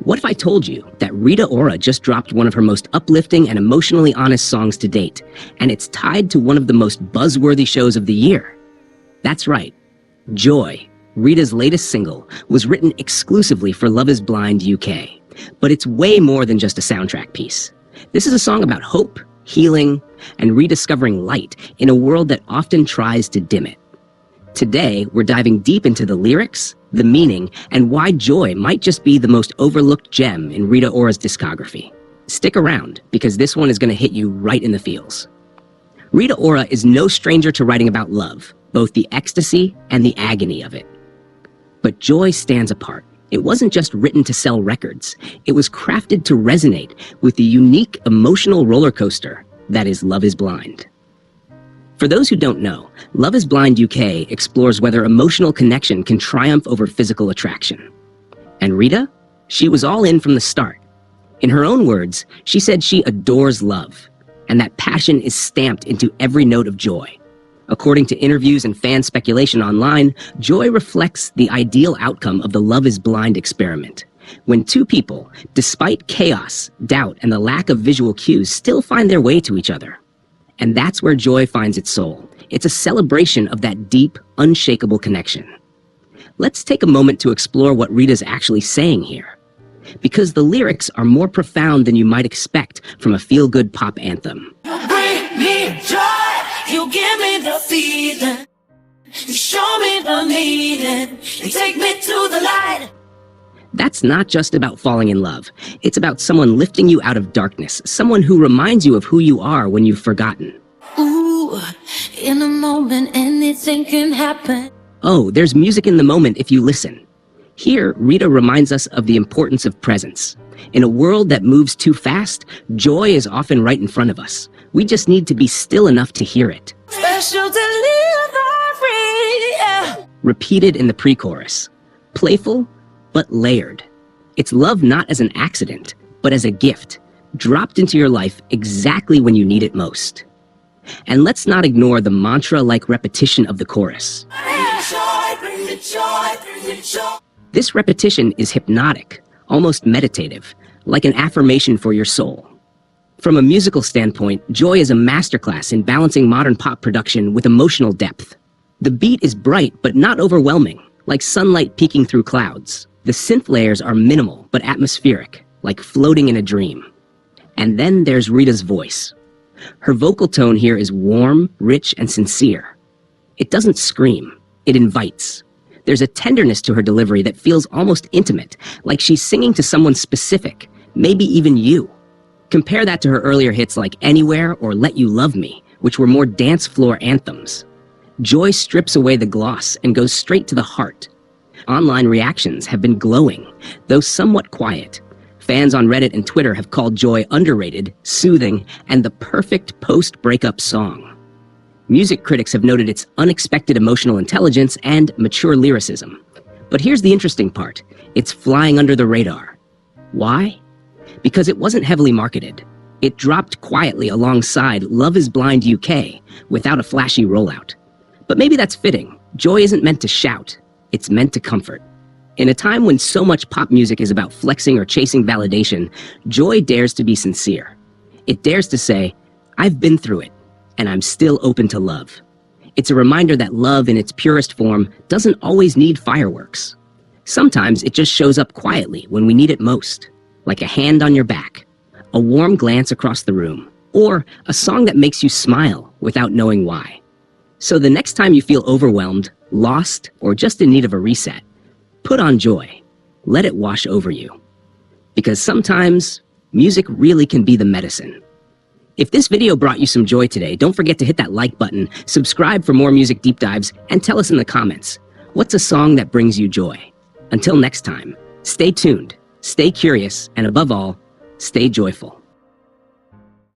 What if I told you that Rita Ora just dropped one of her most uplifting and emotionally honest songs to date, and it's tied to one of the most buzzworthy shows of the year? That's right. Joy, Rita's latest single, was written exclusively for Love is Blind UK. But it's way more than just a soundtrack piece. This is a song about hope, healing, and rediscovering light in a world that often tries to dim it. Today, we're diving deep into the lyrics, the meaning, and why joy might just be the most overlooked gem in Rita Ora's discography. Stick around, because this one is going to hit you right in the feels. Rita Ora is no stranger to writing about love, both the ecstasy and the agony of it. But joy stands apart. It wasn't just written to sell records. It was crafted to resonate with the unique emotional roller coaster that is Love is Blind. For those who don't know, Love is Blind UK explores whether emotional connection can triumph over physical attraction. And Rita? She was all in from the start. In her own words, she said she adores love, and that passion is stamped into every note of joy. According to interviews and fan speculation online, joy reflects the ideal outcome of the Love is Blind experiment, when two people, despite chaos, doubt, and the lack of visual cues, still find their way to each other. And that's where joy finds its soul. It's a celebration of that deep, unshakable connection. Let's take a moment to explore what Rita's actually saying here, because the lyrics are more profound than you might expect from a feel-good pop anthem. Bring me joy, you give me the feeling, you show me the meaning, you take me to the light. That's not just about falling in love. It's about someone lifting you out of darkness, someone who reminds you of who you are when you've forgotten. Ooh, in a moment anything can happen. Oh, there's music in the moment if you listen. Here, Rita reminds us of the importance of presence. In a world that moves too fast, joy is often right in front of us. We just need to be still enough to hear it. Special delivery, yeah. Repeated in the pre-chorus. Playful, but layered. It's love not as an accident, but as a gift, dropped into your life exactly when you need it most. And let's not ignore the mantra-like repetition of the chorus. Bring the joy, bring the joy. This repetition is hypnotic, almost meditative, like an affirmation for your soul. From a musical standpoint, Joy is a masterclass in balancing modern pop production with emotional depth. The beat is bright but not overwhelming, like sunlight peeking through clouds. The synth layers are minimal but atmospheric, like floating in a dream. And then there's Rita's voice. Her vocal tone here is warm, rich, and sincere. It doesn't scream, it invites. There's a tenderness to her delivery that feels almost intimate, like she's singing to someone specific, maybe even you. Compare that to her earlier hits like Anywhere or Let You Love Me, which were more dance floor anthems. Joy strips away the gloss and goes straight to the heart. Online reactions have been glowing, though somewhat quiet. Fans on Reddit and Twitter have called Joy underrated, soothing, and the perfect post-breakup song. Music critics have noted its unexpected emotional intelligence and mature lyricism. But here's the interesting part. It's flying under the radar. Why? Because it wasn't heavily marketed. It dropped quietly alongside Love is Blind UK without a flashy rollout. But maybe that's fitting. Joy isn't meant to shout. It's meant to comfort. In a time when so much pop music is about flexing or chasing validation, Joy dares to be sincere. It dares to say, I've been through it, and I'm still open to love. It's a reminder that love in its purest form doesn't always need fireworks. Sometimes it just shows up quietly when we need it most, like a hand on your back, a warm glance across the room, or a song that makes you smile without knowing why. So the next time you feel overwhelmed, lost, or just in need of a reset, put on Joy. Let it wash over you. Because sometimes, music really can be the medicine. If this video brought you some joy today, don't forget to hit that like button, subscribe for more music deep dives, and tell us in the comments, what's a song that brings you joy? Until next time, stay tuned, stay curious, and above all, stay joyful.